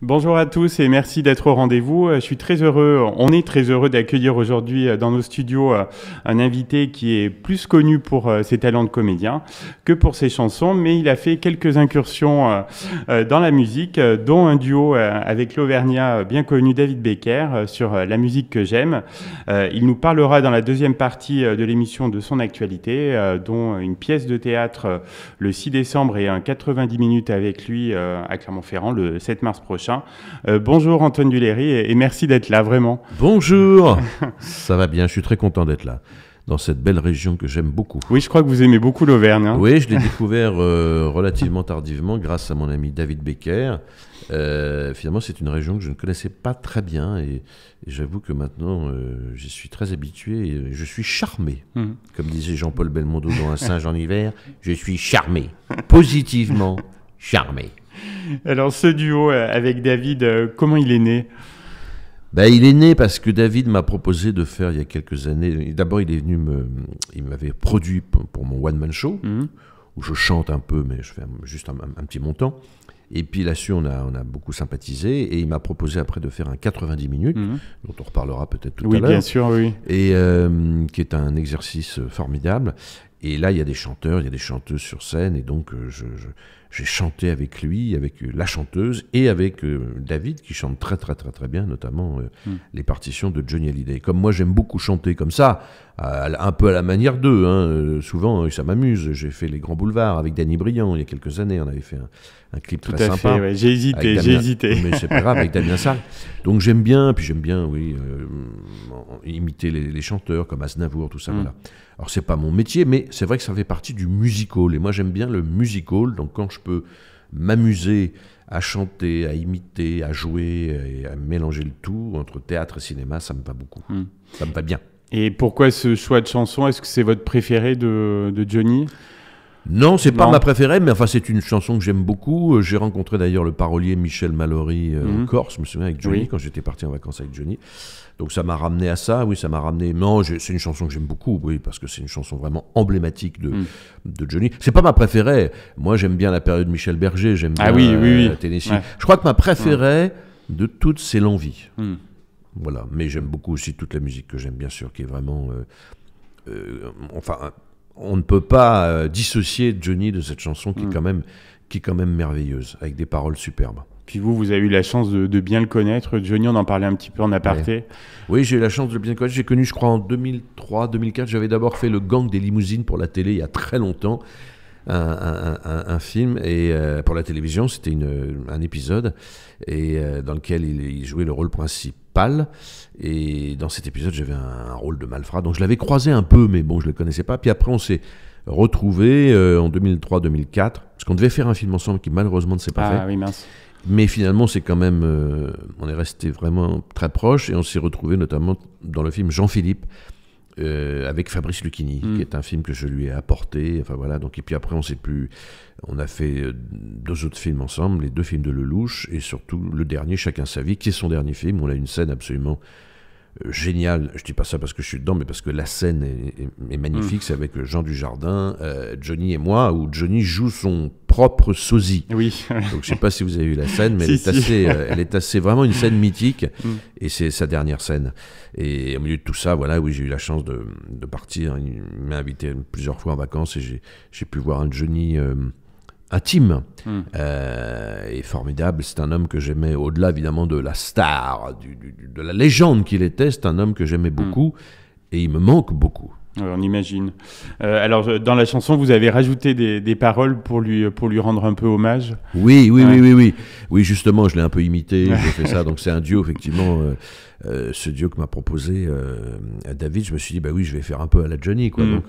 Bonjour à tous et merci d'être au rendez-vous. Je suis très heureux, on est très heureux d'accueillir aujourd'hui dans nos studios un invité qui est plus connu pour ses talents de comédien que pour ses chansons, mais il a fait quelques incursions dans la musique, dont un duo avec l'Auvergnat bien connu David Becker sur La musique que j'aime. Il nous parlera dans la deuxième partie de l'émission de son actualité, dont une pièce de théâtre le 6 décembre et un 90 minutes avec lui à Clermont-Ferrand le 7 mars prochain. Bonjour Antoine Duléry et merci d'être là, vraiment. Bonjour. Ça va bien, je suis très content d'être là, dans cette belle région que j'aime beaucoup. Oui, je crois que vous aimez beaucoup l'Auvergne. Oui, je l'ai découvert relativement tardivement grâce à mon ami David Becker. Finalement, c'est une région que je ne connaissais pas très bien et j'avoue que maintenant, j'y suis très habitué et je suis charmé. Comme disait Jean-Paul Belmondo dans Un singe en hiver, je suis charmé, positivement charmé. Alors ce duo avec David, comment il est né ? Il est né parce que David m'a proposé de faire il y a quelques années. D'abord, il m'avait produit pour mon one-man show, où je chante un peu, mais je fais juste un petit montant. Et puis là-dessus, on a beaucoup sympathisé. Et il m'a proposé après de faire un 90 minutes, dont on reparlera peut-être tout à l'heure. Oui, bien sûr, oui. Et qui est un exercice formidable. Et là, il y a des chanteurs, il y a des chanteuses sur scène. Et donc, j'ai chanté avec lui, avec la chanteuse et avec David qui chante très très très très bien, notamment les partitions de Johnny Hallyday. Comme moi j'aime beaucoup chanter comme ça, un peu à la manière d'eux, souvent ça m'amuse. J'ai fait Les Grands Boulevards avec Danny Briand il y a quelques années, on avait fait un clip tout très à sympa. Fait, ouais. J'ai hésité. Mais c'est pas grave, avec Damien Sargue. Donc j'aime bien, imiter les chanteurs comme Aznavour, tout ça, voilà. Alors c'est pas mon métier, mais c'est vrai que ça fait partie du music hall. Et moi j'aime bien le music hall, donc quand je peux m'amuser à chanter, à imiter, à jouer et à mélanger le tout entre théâtre et cinéma, ça me va beaucoup. Ça me va bien. Et pourquoi ce choix de chanson ? Est-ce que c'est votre préféré de Johnny ? Non, c'est pas ma préférée, mais enfin c'est une chanson que j'aime beaucoup. J'ai rencontré d'ailleurs le parolier Michel Mallory en Corse, je me souviens, avec Johnny, quand j'étais parti en vacances avec Johnny. Donc ça m'a ramené à ça, oui, ça m'a ramené... Non, c'est une chanson que j'aime beaucoup, oui, parce que c'est une chanson vraiment emblématique de Johnny. C'est pas ma préférée. Moi, j'aime bien la période Michel Berger, j'aime bien Tennessee. Ouais. Je crois que ma préférée de toutes, c'est L'Envie. Voilà, mais j'aime beaucoup aussi toute la musique que j'aime, bien sûr, qui est vraiment... on ne peut pas dissocier Johnny de cette chanson qui est quand même merveilleuse, avec des paroles superbes. Puis vous avez eu la chance de bien le connaître. Johnny, on en parlait un petit peu en aparté. Ouais. Oui, j'ai eu la chance de bien le connaître. J'ai connu, je crois, en 2003, 2004. J'avais d'abord fait Le Gang des limousines pour la télé il y a très longtemps. Un film, et pour la télévision, c'était un épisode et dans lequel il jouait le rôle principal. Et dans cet épisode, j'avais un rôle de malfrat. Donc je l'avais croisé un peu, mais bon, je ne le connaissais pas. Puis après, on s'est retrouvés en 2003-2004, parce qu'on devait faire un film ensemble qui malheureusement ne s'est pas fait. Ah oui, mince. Mais finalement, c'est quand même... on est restés vraiment très proches et on s'est retrouvés notamment dans le film Jean-Philippe avec Fabrice Lucchini, qui est un film que je lui ai apporté. Enfin voilà. Donc, et puis après, on a fait 2 autres films ensemble, les 2 films de Lelouch et surtout le dernier, Chacun sa vie, qui est son dernier film. On a une scène absolument génial, je dis pas ça parce que je suis dedans, mais parce que la scène est magnifique. C'est avec Jean Dujardin, Johnny et moi, où Johnny joue son propre sosie. Oui. Donc je sais pas si vous avez vu la scène, mais elle est assez vraiment une scène mythique, et c'est sa dernière scène. Et au milieu de tout ça, voilà, oui, j'ai eu la chance de partir. Il m'a invité plusieurs fois en vacances et j'ai pu voir un Johnny intime et formidable. C'est un homme que j'aimais, au-delà évidemment de la star, de la légende qu'il était. C'est un homme que j'aimais beaucoup et il me manque beaucoup. On imagine. Alors, dans la chanson, vous avez rajouté des paroles pour lui rendre un peu hommage. Oui, justement, je l'ai un peu imité, j'ai fait ça. Donc c'est un duo, effectivement. Ce duo que m'a proposé David, je me suis dit, bah oui, je vais faire un peu à la Johnny, quoi. Donc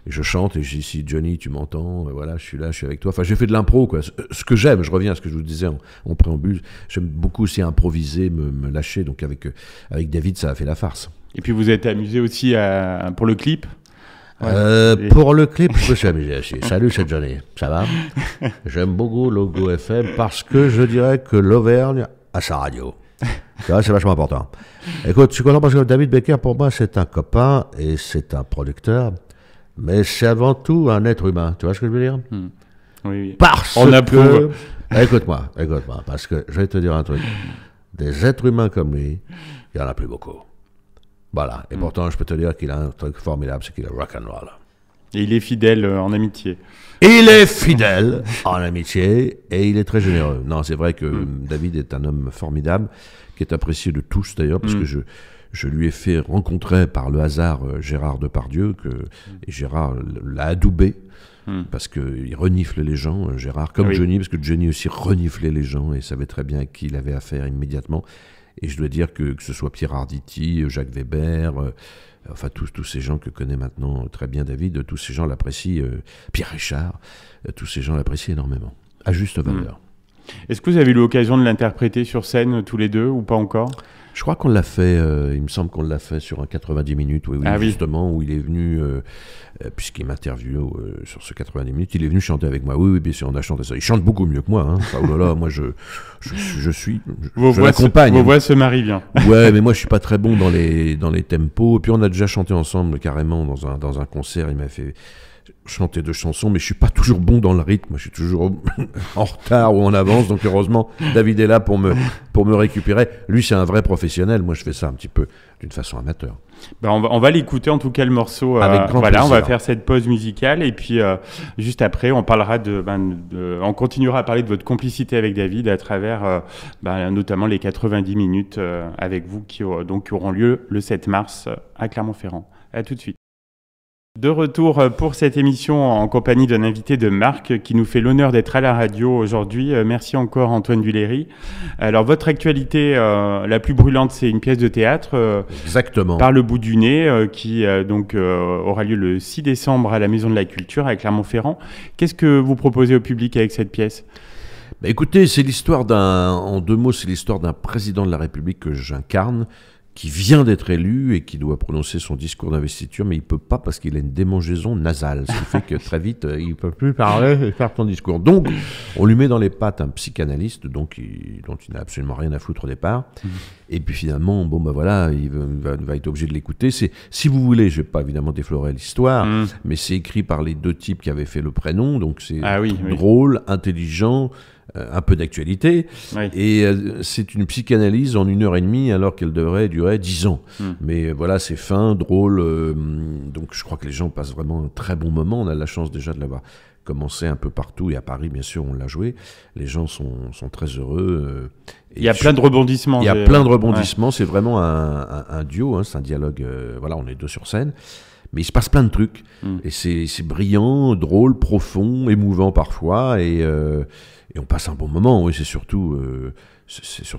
je chante et je dis, si Johnny, tu m'entends, voilà, je suis là, je suis avec toi. Enfin, j'ai fait de l'impro, quoi. Ce que j'aime, je reviens à ce que je vous disais en préambule, j'aime beaucoup aussi improviser, me lâcher. Donc avec David, ça a fait la farce. Et puis vous êtes amusé aussi pour le clip. Pour le clip, je me suis amusé aussi. Salut, c'est Johnny, ça va? J'aime beaucoup Logo FM parce que je dirais que l'Auvergne a sa radio. C'est vrai, c'est vachement important. Écoute, je suis content parce que David Becker, pour moi, c'est un copain et c'est un producteur, mais c'est avant tout un être humain. Tu vois ce que je veux dire? Oui. Parce Écoute-moi, parce que je vais te dire un truc. Des êtres humains comme lui, il n'y en a plus beaucoup. Voilà. Et pourtant, je peux te dire qu'il a un truc formidable, c'est qu'il est rock'n'roll. Et il est fidèle en amitié. Il est fidèle en amitié et il est très généreux. Non, c'est vrai que David est un homme formidable, qui est apprécié de tous d'ailleurs, parce que je lui ai fait rencontrer par le hasard Gérard Depardieu, et Gérard l'a adoubé. Parce qu'il renifle les gens, Gérard, comme Johnny, parce que Johnny aussi reniflait les gens et savait très bien à qui il avait affaire immédiatement. Et je dois dire que ce soit Pierre Arditi, Jacques Weber, enfin tous ces gens que connaît maintenant très bien David, tous ces gens l'apprécient, Pierre Richard, tous ces gens l'apprécient énormément, à juste valeur. Est-ce que vous avez eu l'occasion de l'interpréter sur scène tous les deux ou pas encore ? Je crois qu'on l'a fait, il me semble qu'on l'a fait sur un 90 minutes, justement, où il est venu, puisqu'il m'interviewe sur ce 90 minutes, il est venu chanter avec moi. Oui, bien sûr, on a chanté ça. Il chante beaucoup mieux que moi. Hein. Enfin, oh là là, moi, je l'accompagne. Vos voix se marient bien. Ouais, mais moi, je suis pas très bon dans les tempos. Et puis, on a déjà chanté ensemble, carrément, dans un concert. Il m'a fait chanter 2 chansons, mais je suis pas toujours bon dans le rythme. Je suis toujours en retard ou en avance. Donc heureusement, David est là pour me récupérer. Lui, c'est un vrai professionnel. Moi, je fais ça un petit peu d'une façon amateur. Ben on va l'écouter en tout cas le morceau. Avec grand voilà, plaisir. On va faire cette pause musicale et puis juste après, on parlera on continuera à parler de votre complicité avec David à travers notamment les 90 minutes avec vous qui auront lieu le 7 mars à Clermont-Ferrand. À tout de suite. De retour pour cette émission en compagnie d'un invité de marque qui nous fait l'honneur d'être à la radio aujourd'hui. Merci encore Antoine Duléry. Alors votre actualité la plus brûlante, c'est une pièce de théâtre Exactement. Par le bout du nez qui aura lieu le 6 décembre à la Maison de la Culture à Clermont-Ferrand. Qu'est-ce que vous proposez au public avec cette pièce ? Écoutez, c'est l'histoire en 2 mots, c'est l'histoire d'un président de la République que j'incarne, qui vient d'être élu et qui doit prononcer son discours d'investiture, mais il ne peut pas parce qu'il a une démangeaison nasale. Ce qui fait que très vite, il ne peut plus parler et faire son discours. Donc, on lui met dans les pattes un psychanalyste dont il n'a absolument rien à foutre au départ. Et puis finalement, il va être obligé de l'écouter. Si vous voulez, je ne vais pas évidemment déflorer l'histoire, mais c'est écrit par les 2 types qui avaient fait le prénom, donc c'est drôle, intelligent, un peu d'actualité, et c'est une psychanalyse en 1h30 alors qu'elle devrait durer 10 ans. Mais voilà, c'est fin, drôle, donc je crois que les gens passent vraiment un très bon moment. On a la chance déjà de l'avoir commencé un peu partout, et à Paris, bien sûr, on l'a joué. Les gens sont très heureux. Il y a plein de rebondissements. Il y a plein de rebondissements, c'est vraiment un duo, c'est un dialogue, on est 2 sur scène. Mais il se passe plein de trucs, et c'est brillant, drôle, profond, émouvant parfois, et on passe un bon moment. Oui, c'est surtout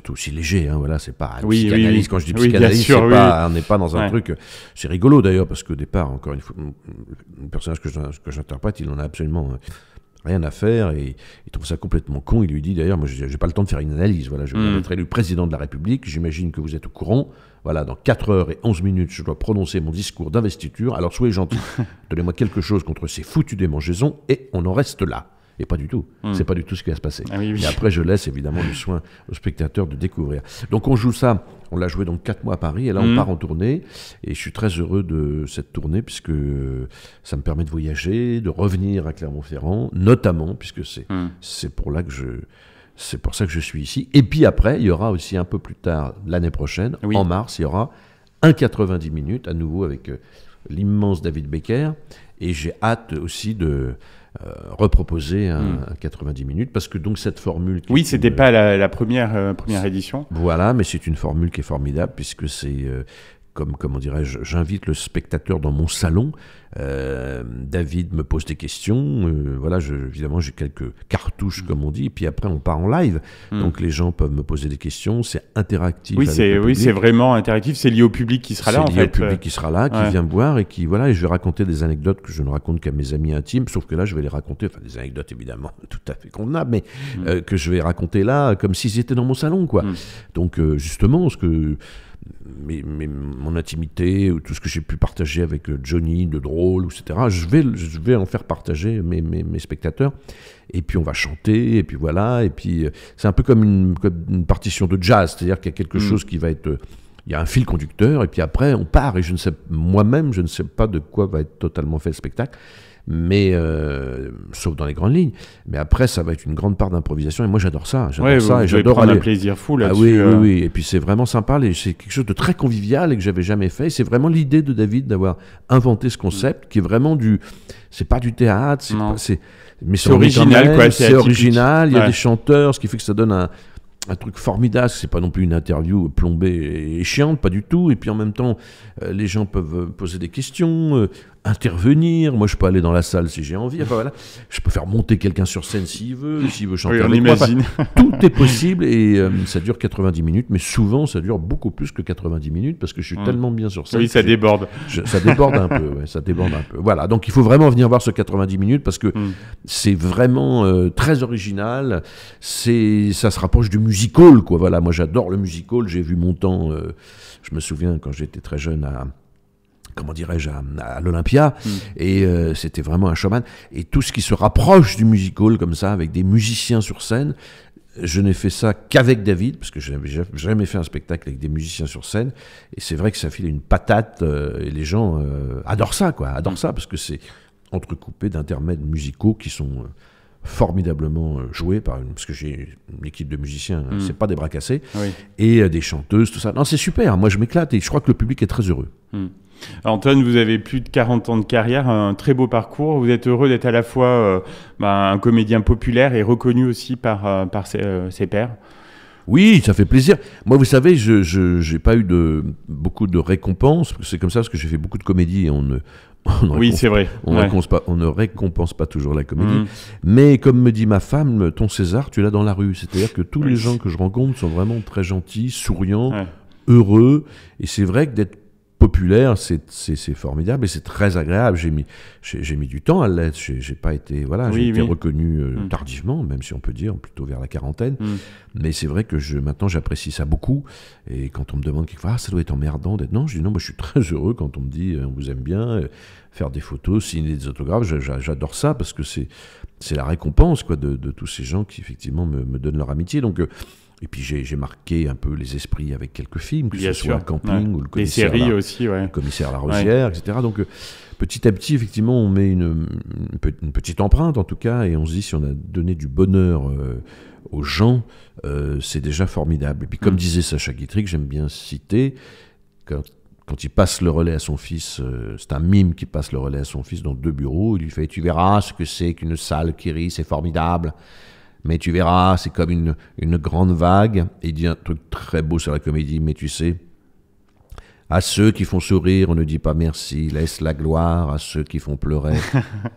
aussi léger. C'est pas psychanalyse. Oui. Quand je dis psychanalyse, on n'est pas dans un truc. C'est rigolo d'ailleurs, parce qu'au départ, encore une fois, le personnage que j'interprète, il en a absolument rien à faire, et il trouve ça complètement con. Il lui dit d'ailleurs, moi, j'ai pas le temps de faire une analyse. Voilà, je viens d'être élu président de la République. J'imagine que vous êtes au courant. Voilà, dans 4h11, je dois prononcer mon discours d'investiture. Alors soyez gentils, donnez-moi quelque chose contre ces foutues démangeaisons, et on en reste là. Et pas du tout. C'est pas du tout ce qui va se passer. Et après, je laisse évidemment le soin aux spectateurs de découvrir. Donc on joue ça. On l'a joué donc 4 mois à Paris, et là on part en tournée. Et je suis très heureux de cette tournée, puisque ça me permet de voyager, de revenir à Clermont-Ferrand, notamment, puisque c'est pour ça que je suis ici. Et puis après, il y aura aussi un peu plus tard, l'année prochaine, en mars, il y aura un 90 minutes, à nouveau avec l'immense David Becker. Et j'ai hâte aussi de reproposer un 90 minutes, parce que donc cette formule... c'était pas la première édition. Voilà, mais c'est une formule qui est formidable, puisque c'est... comment dirais-je, j'invite le spectateur dans mon salon. David me pose des questions. Évidemment, j'ai quelques cartouches, comme on dit. Et puis après, on part en live. Donc les gens peuvent me poser des questions. C'est interactif. C'est vraiment interactif. C'est lié au public qui sera là. C'est lié au public qui sera là, qui vient me voir, et qui et je vais raconter des anecdotes que je ne raconte qu'à mes amis intimes. Sauf que là, je vais les raconter. Enfin, des anecdotes évidemment tout à fait convenables, mais que je vais raconter là comme s'ils étaient dans mon salon, quoi. Donc justement, mon intimité, ou tout ce que j'ai pu partager avec Johnny, de drôle, etc., je vais en faire partager mes spectateurs, et puis on va chanter, et puis voilà, et puis c'est un peu comme une partition de jazz, c'est-à-dire qu'il y a quelque chose qui va être... Il y a un fil conducteur, et puis après on part, et moi-même je ne sais pas de quoi va être totalement fait le spectacle, mais sauf dans les grandes lignes. Mais après, ça va être une grande part d'improvisation, et moi j'adore ça. Et j'adore aller. Un plaisir fou là-dessus. Oui. Et puis c'est vraiment sympa, c'est quelque chose de très convivial et que j'avais jamais fait. C'est vraiment l'idée de David d'avoir inventé ce concept qui est vraiment c'est pas du théâtre, mais c'est original, quoi. C'est original. Il y a des chanteurs, ce qui fait que ça donne un truc formidable. C'est pas non plus une interview plombée et chiante, pas du tout. Et puis en même temps, les gens peuvent poser des questions, intervenir. Moi, je peux aller dans la salle si j'ai envie. Enfin, voilà. Je peux faire monter quelqu'un sur scène s'il veut chanter avec moi. Enfin, tout est possible et ça dure 90 minutes, mais souvent ça dure beaucoup plus que 90 minutes parce que je suis tellement bien sur scène. Oui, ça déborde. Ça déborde un peu, ça déborde un peu. Voilà, donc il faut vraiment venir voir ce 90 minutes parce que c'est vraiment très original. Ça se rapproche du musical, quoi. Voilà, moi j'adore le musical. J'ai vu mon temps. Je me souviens quand j'étais très jeune à l'Olympia, et c'était vraiment un showman. Et tout ce qui se rapproche du musical comme ça, avec des musiciens sur scène, je n'ai fait ça qu'avec David, parce que je n'avais jamais fait un spectacle avec des musiciens sur scène, et c'est vrai que ça file une patate, et les gens adorent ça, parce que c'est entrecoupé d'intermèdes musicaux qui sont formidablement joués parce que j'ai une équipe de musiciens, c'est pas des bras cassés, et des chanteuses, tout ça. Non, c'est super, moi je m'éclate, et je crois que le public est très heureux. Antoine, vous avez plus de 40 ans de carrière, un très beau parcours. Vous êtes heureux d'être à la fois un comédien populaire et reconnu aussi par ses pairs. Oui, ça fait plaisir. Moi, vous savez, je n'ai pas eu beaucoup de récompenses. C'est comme ça parce que j'ai fait beaucoup de comédies et c'est vrai. On ne récompense pas toujours la comédie. Mais comme me dit ma femme, ton César, tu l'as dans la rue. C'est-à-dire que tous les gens que je rencontre sont vraiment très gentils, souriants, heureux. Et c'est vrai que d'être populaire, c'est formidable et c'est très agréable. J'ai mis du temps à l'être. J'ai pas été, j'ai été reconnu tardivement, même si on peut dire plutôt vers la quarantaine. Mais c'est vrai que maintenant j'apprécie ça beaucoup. Et quand on me demande quelquefois, ça doit être emmerdant d'être. Non, je dis non, moi je suis très heureux quand on me dit on vous aime bien, faire des photos, signer des autographes. J'adore ça parce que c'est la récompense de tous ces gens qui effectivement me donnent leur amitié. Donc et puis j'ai marqué un peu les esprits avec quelques films, que ce soit Camping ou le commissaire, les séries aussi, le commissaire La Rosière, etc. Donc petit à petit, effectivement, on met une petite empreinte en tout cas, et on se dit si on a donné du bonheur aux gens, c'est déjà formidable. Et puis comme disait Sacha Guitry, que j'aime bien citer, quand il passe le relais à son fils, c'est un mime qui passe le relais à son fils dans 2 bureaux, il lui fait « Tu verras ce que c'est qu'une salle qui rit, c'est formidable ». Mais tu verras, c'est comme une grande vague. Et il dit un truc très beau sur la comédie, mais tu sais, à ceux qui font sourire, on ne dit pas merci, laisse la gloire à ceux qui font pleurer.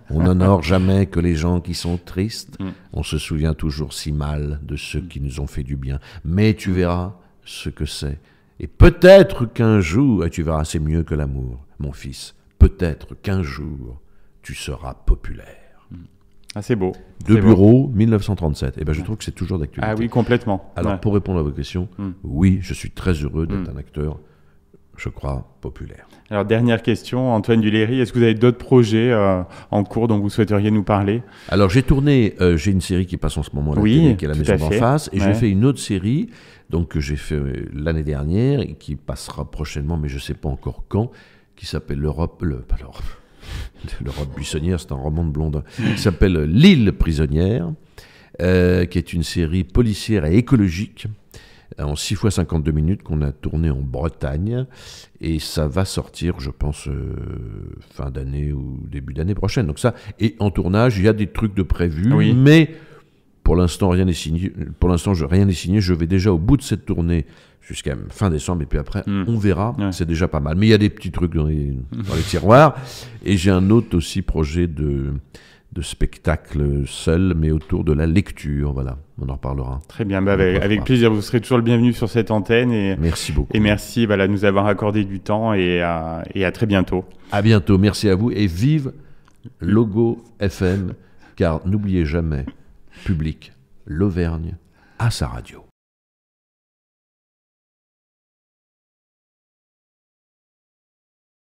On n'honore jamais que les gens qui sont tristes. On se souvient toujours si mal de ceux qui nous ont fait du bien. Mais tu verras ce que c'est. Et peut-être qu'un jour, et tu verras, c'est mieux que l'amour, mon fils, peut-être qu'un jour, tu seras populaire. Ah, c'est beau. 2 bureaux, 1937. Et ben, je trouve que c'est toujours d'actualité. Ah oui, complètement. Alors, pour répondre à vos questions, oui, je suis très heureux d'être un acteur, je crois, populaire. Alors, dernière question, Antoine Duléry, est-ce que vous avez d'autres projets en cours dont vous souhaiteriez nous parler ? Alors, j'ai une série qui passe en ce moment à la télé, qui est La Maison d'en face, et j'ai fait une autre série, donc que j'ai fait l'année dernière, et qui passera prochainement, mais je ne sais pas encore quand, qui s'appelle L'Europe buissonnière, c'est un roman de Blondin, qui s'appelle L'île prisonnière, qui est une série policière et écologique en 6 fois 52 minutes qu'on a tourné en Bretagne, et ça va sortir, je pense, fin d'année ou début d'année prochaine. Donc ça, et en tournage, il y a des trucs de prévus, mais pour l'instant, rien n'est signé. Rien n'est signé. Je vais déjà au bout de cette tournée jusqu'à fin décembre, et puis après, on verra. C'est déjà pas mal. Mais il y a des petits trucs dans les tiroirs. Et j'ai un autre aussi projet de spectacle seul, mais autour de la lecture. Voilà, on en reparlera. Très bien, avec plaisir. Vous serez toujours le bienvenu sur cette antenne. Et merci beaucoup. Et merci de nous avoir accordé du temps, et à très bientôt. À bientôt, merci à vous, et vive Logo FM, car n'oubliez jamais, public, l'Auvergne à sa radio.